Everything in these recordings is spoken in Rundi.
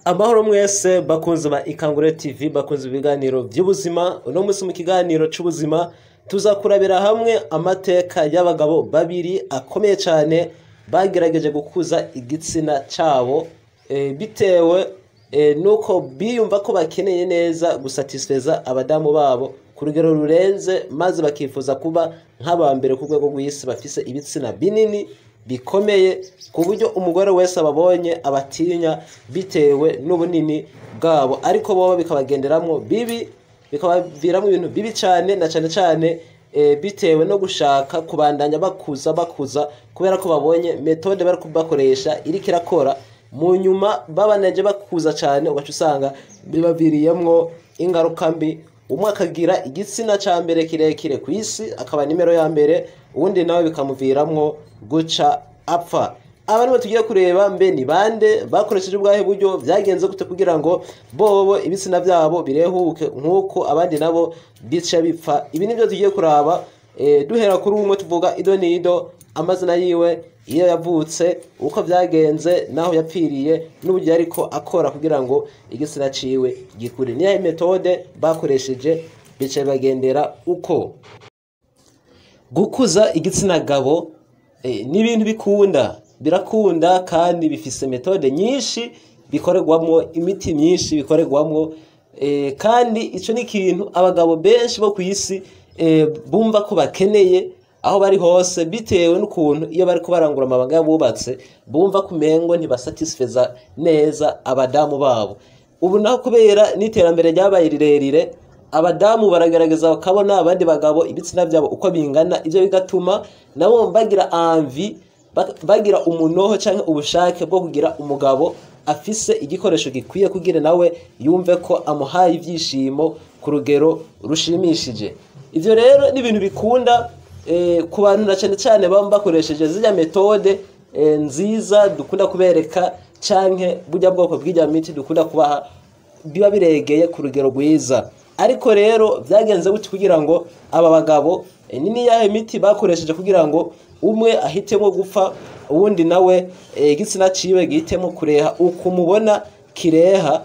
Amahoro mwese bakunze ba Ikangure TV, bakunze ibiganiro by'ubuzima. Uno munsi mu kiganiro cy'ubuzima tuzakurabira hamwe amateka y'abagabo babiri akomeye cyane bagerageje gukuza igitsina cyabo bitewe nuko biyumva ko bakeneye neza gusatisfeza abadamu babo ku rugero rurenze, maze bakifuza kuba nk'abambere ku rwego rw'isi bafise ibitsina binini bikomeye ku buryo umugore wese ababonye abatinya bitewe n'ubunini bwabo, ariko bo bikabagenderamwo bibi, bikabaviramo ibintu bibi cyane, na cyane bitewe no gushaka kubandanya bakuza kubera ko babonye metode bari kubakoresha iriko irakora, mu nyuma babanaje bakuza cyane ugaca usanga bibaviriyemwo ingaruka mbi. Umwe akagira igitsina ca mbere kirekire ku isi, akaba nimero ya mbere, uwundi nawe bikamuviramwo guca apfa. Abantu tugiye kureba mbe ni bande, bakoresheje ubwahe buryo, byagenze gute kugira ngo bobo ibitsina byabo birehuke nkuko abandi nabo bica bipfa. Ibi nibyo tugiye kuraba, duhera kuri umwe tuvuga Ido Nido, amazina yiwe, iyo yavutse, uko byagenze, naho yapfiriye, n'uburyo ariko akora kugira ngo igitsina ciwe gikure. Niyo metode bakoresheje bica bagendera uko. Gukuza igitsina gabo ni ibintu birakunda kandi bifise metode nyinshi bikorerwamwo, imiti myinshi bikorerwamwo, kandi ico ni ikintu abagabo benshi bo ku isi bumva ko bakeneye aho bari hose, bitewe n'ukuntu iyo bari kubarangura amabanga yabubatse bumva kumengo ntibasatisfeza neza abadamu babo. Ubu naho kubera n'iterambere ryabaye rirerire, abadamu baragerageza bakabona abandi bagabo ibitsina byabo uko bingana, ivyo bigatuma nabo bagira envie, bagira umunoho canke ubushake bwo kugira umugabo afise igikoresho gikwiye kugira nawe yumve ko amuhaye ivyishimo ku rugero rushimishije. Ivyo rero ni ibintu bikunda ku bantu na cyane baba bakoresheje zirya metode nziza dukunda kubereka, canke burya bwoko bw'irya miti dukunda kubaha, biba biregeye ku rugero rwiza. Ariko rero byagenze gute kugira ngo aba bagabo nini yahe miti bakoresheje kugira ngo umwe ahitemo gupfa, uwundi nawe igitsina ciwe gihitemo kureha uko mubona kireha,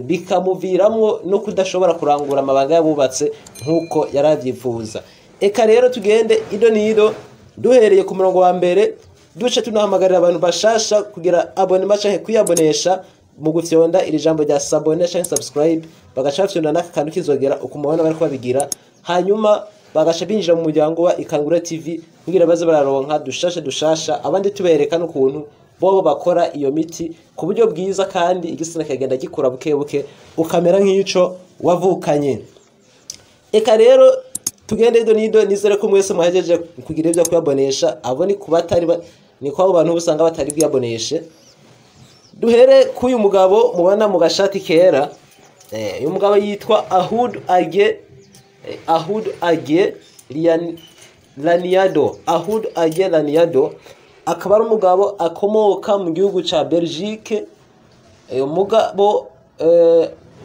bikamuviramwo no kudashobora kurangura amabanga yabubatse nkuko yaravyifuza. Eka rero tugende Ido Nido, duhereye ku murongo wa mbere, duce tunahamagarira abantu bashasha kugira abonema canke kwiyabonesha mu gufyonda iri jambo rya s'abonner canke subscribe, bagaca bafyonda n'aka kantu kizogera uko mubona bariko babigira, hanyuma bagaca binjira mu muryango wa Ikangure TV kugira baze bararonka dushasha abandi tubereka n'ukuntu bobo bakora iyo miti ku buryo bwiza, kandi igitsina kagenda gikura buke ukamera nk'ico wavukanye. Eka rero tugende Ido Nido, nizere ko mwese muhejeje kugira ibyo kuyabonesha, abo ni kubatari ni kwa abantu busanga batari bwiyaboneshe. Duhere kuyu mugabo mubona mu gashati kera, uyu mugabo yitwa Ahud Age Laniado. Ahud Age Laniado akaba ari umugabo akomoka mu gihugu ca Belgique, umugabo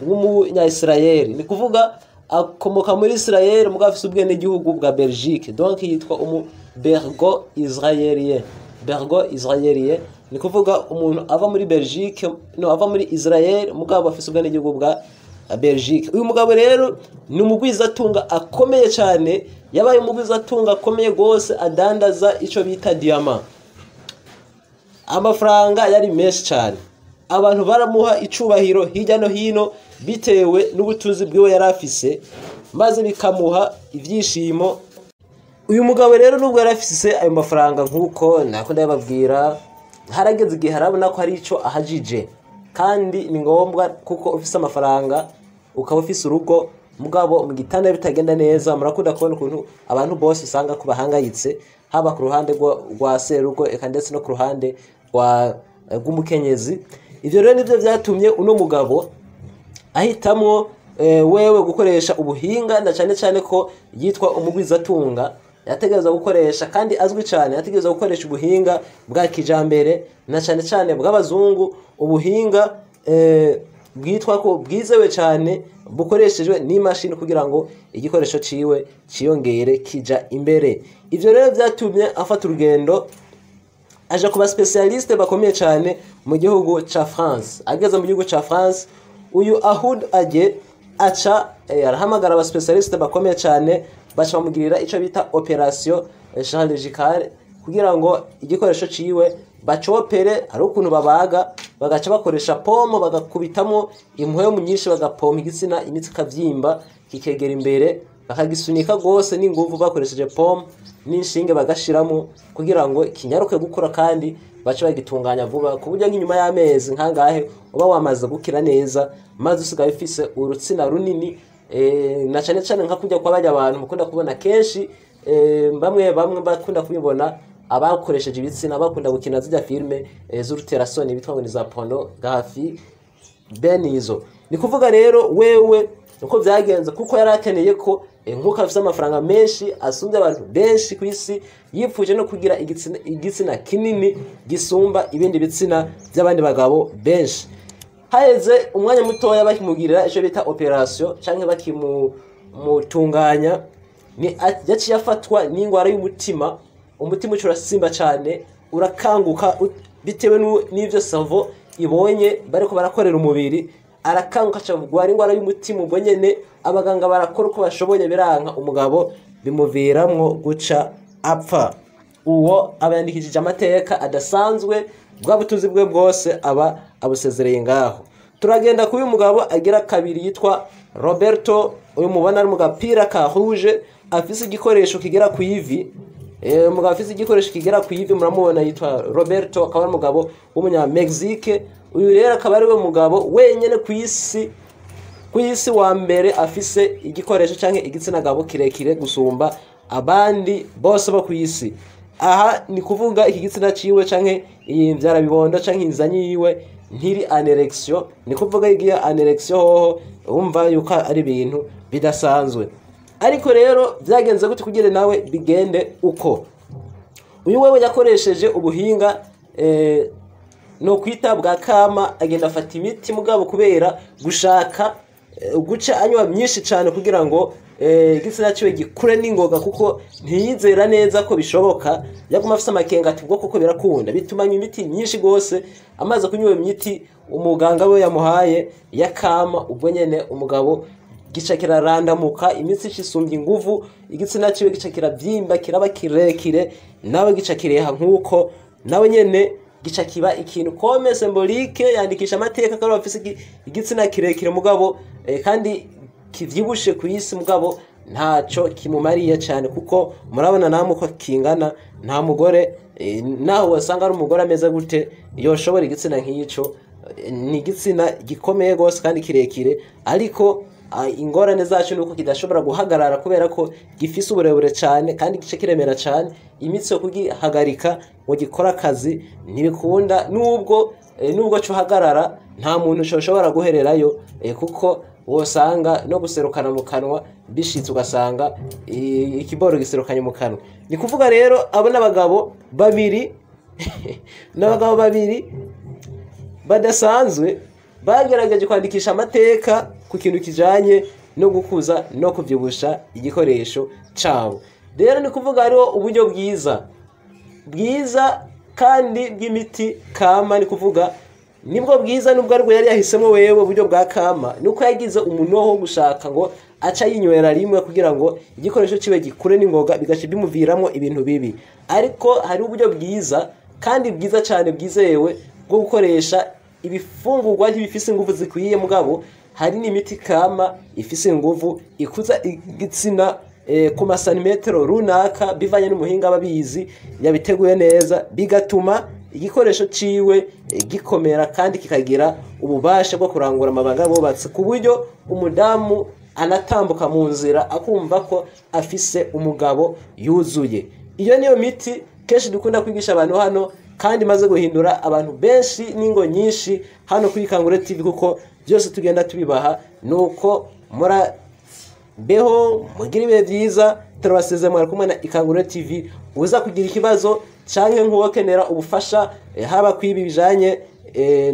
w'umunya-Israel, ni kuvuga akomoka muri Israel, mugabo afise ubwene gihugu bwa Belgique, donc yitwa Bergo Israelien. Ni kuvuga umuntu ava muri Belgique, no ava muri Israel, mugabo afise ubwene gihugu bwa Belgique. Uyu mugabo rero ni umugwizatunga akomeye cyane, yabaye umugwizatunga akomeye gose, adandaza ico bita diamant. Amafaranga yari menshi cyane, abantu baramuha icubahiro hirya no hino bitewe n'ubutunzi bwiwe yari afise, maze bikamuha ivyishimo. Uyu mugabo rero nubwo yari afise ayo mafaranga nkuko nako ndababwira, harageze igihe harabona ko hari ico ahajije, kandi ni ngombwa kuko ufise amafaranga ukaba ufise urugo, mugabo mu gitanda bitagenda neza. Murakunda kubona ukuntu abantu bose usanga ko bahangayitse, haba ku ruhande rwa serugo eka ndetse no ku ruhande rw'umukenyezi. Ivyo rero nivyo vyatumye uno mugabo ahitamwo wewe gukoresha ubuhinga, na cyane ko yitwa umugwizatunga, yategereza gukoresha, kandi azwi cyane, yategereza gukoresha ubuhinga bwa kijambere, na cyane bw'abazungu, ubuhinga bwitwa ko bwizewe cyane, bukoreshejwe n'imashini kugira ngo igikoresho ciwe ciyongere kija imbere. Ivyo rero vyatumye afata urugendo aje kuba specialiste bakomeye cyane mu gihugu ca France. Ageze mu gihugu ca France, uyu Ahud Age aca arahamagara aba specialiste bakomeye cyane, baca bamugirira ico bita operation chirurgicale kugira ngo igikoresho ciwe bacopere. Ari ukuntu babaga bagaca bakoresha pomo, bagakubitamo impwemu nyinshi, bagapompa igitsina, imitsi kavyimba kikegera imbere, bakagisunika gose n'inguvu bakoresheje pomo n'inshinge bagashiramo kugira ngo kinyaruke gukura kandi baca bagitunganya vuba, ku buryo nk'inyuma y'amezi nkangahe uba wamaze gukira neza, maze usigaye ufise urutsina runini. Na cyane cyane nka kujya kwa bajya abantu mukunda kubona kenshi, bamwe bakunda kubibona abakoresheje ibitsina bakunda gukina zijya filme z'uruterasoni bitwa ngo ni za pornography benizo. Ni kuvuga rero wewe uko byagenze, kuko yari akeneye ko nkuko afite amafaranga menshi asumbye abantu benshi ku isi, yipfuje no kugira igitsina kinini gisumba ibindi bitsina by'abandi bagabo benshi. Haheze umwanya mutoya bakimugirira icyo bita operation canke bakimutunganya, ni yaciye afatwa n'ingwara y'umutima. Umutima urasimba cyane, urakanguka bitewe n'ivyo savo ibonye bariko barakorera umubiri, arakanguka cyavugwa ingwara y'umutima. Ubwo nyene abaganga barakora uko bashoboye, biranka umugabo bimuviramwo guca apfa. Uwo abayandikishije amateka adasanzwe, bwa butuzi bwe bwose aba abusezereye ngaho. Turagenda kuba umugabo agira kabiri yitwa Roberto. Uyu mubona ari mu gapira ka rouge, afise igikoresho kigera ku ivi. Umugabo afise igikoresho kigera ku ivi, muramubona yitwa Roberto, akaba ari umugabo w'umunya Mexique. Uyu rero akaba ari we mugabo wenyene ku isi wa mbere afise igikoresho canke igitsina gabo kirekire gusumba abandi bose bo ku isi. Aha ni kuvuga iki gitsina ciwe canke iyi vyarabibondo canke inzanyi yiwe ntiri anerection. Ni kuvuga igiye anerection hoho umva yuko ari ibintu bidasanzwe. Ariko rero byagenze gute kugira nawe bigende uko? Uyu wewe yakoresheje ubuhinga no kwita bwa kama, agenda afata imiti mugabo kubera gushaka guca anywa myinshi cyane kugira ngo igitsina ciwe gikure n'ingoga, kuko ntiyizera neza ko bishoboka. Yaguma afite amakenga ati bwo kuko birakunda, bituma imiti myinshi gose. Amaze kunywa imiti umuganga we yamuhaye ya kama, ubwo nyene umugabo gica kirarandamuka, imitsi isumbye inguvu, igitsina ciwe gica kiravyimba, kiraba kirekire, nawe gica kireha nkuko nawe nyene gica kiba ikintu comme symbolique. Yandikisha amateka ko bafise igitsina kirekire mugabo kandi kivyibushe ku isi, mugabo ntaco kimumariye cyane, kuko murabona namwe ko kingana. Nta mugore naho wasanga ari umugore ameze gute yoshobora igitsina nk'ico. Ni igitsina gikomeye gose kandi kirekire, ariko ingorane zacu nuko kidashobora guhagarara kubera ko gifise uburebure cyane kandi gice kiremera cyane. Imitsi yo kugihagarika ngo gikora akazi ntibikunda, nubwo cyo hagarara nta muntu ushobora guhererayo, kuko wosanga no guserukana mu kanwa bishitse, ugasanga ikiboro giserukanye mu kanwa. Ni kuvuga rero abo n'abagabo babiri n'abagabo babiri badasanzwe bagerageje kwandikisha amateka ku kintu kijanye no gukuza no kuvyibusha igikoresho cabo. Rero ni kuvuga hariho uburyo bwiza kandi bw'imiti kama. Ni kuvuga nibwo bwiza, nubwo ariko yari yahisemo wewe uburyo bwa kama, nuko yagize umuntu wo gushaka ngo aca yinywera rimwe kugira ngo igikoresho ciwe gikure n'ingoga, bigace bimuviramo ibintu bibi. Ariko hari uburyo bwiza kandi bwiza cyane bwizewe bwo gukoresha ibifungurwa ntibifise ingufu zikwiye, mugabo hari n'imiti kama ifise ingufu ikuza igitsina ku masanimetero runaka, bivanye n'umuhinga ababizi yabiteguye neza, bigatuma igikoresho ciwe gikomera kandi kikagira ububasha bwo kurangura amabanga bubatse, ku buryo umudamu anatambuka mu nzira akumva ko afise umugabo yuzuye. Iyo niyo miti kenshi dukunda kwigisha abantu hano, kandi maze guhindura abantu benshi n'ingo nyinshi hano kuri Kangure TV, kuko byose tugenda tubibaha. Nuko beho mugira ibihe byiza, turabasezeye mwari kumwe na Kangure TV. Uza kugira ikibazo canke nk'uwokenera ubufasha haba kwibi bijanye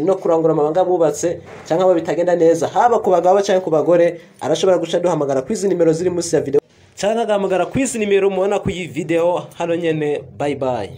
no kurangura amabanga bubatse canke abo bitagenda neza, haba ku bagabo canke ku bagore, arashobora guca duhamagara kwizi nimero ziri munsi ya video canke agamagara kwizi nimero mubona ku iyi video hano nyene. Bye bye.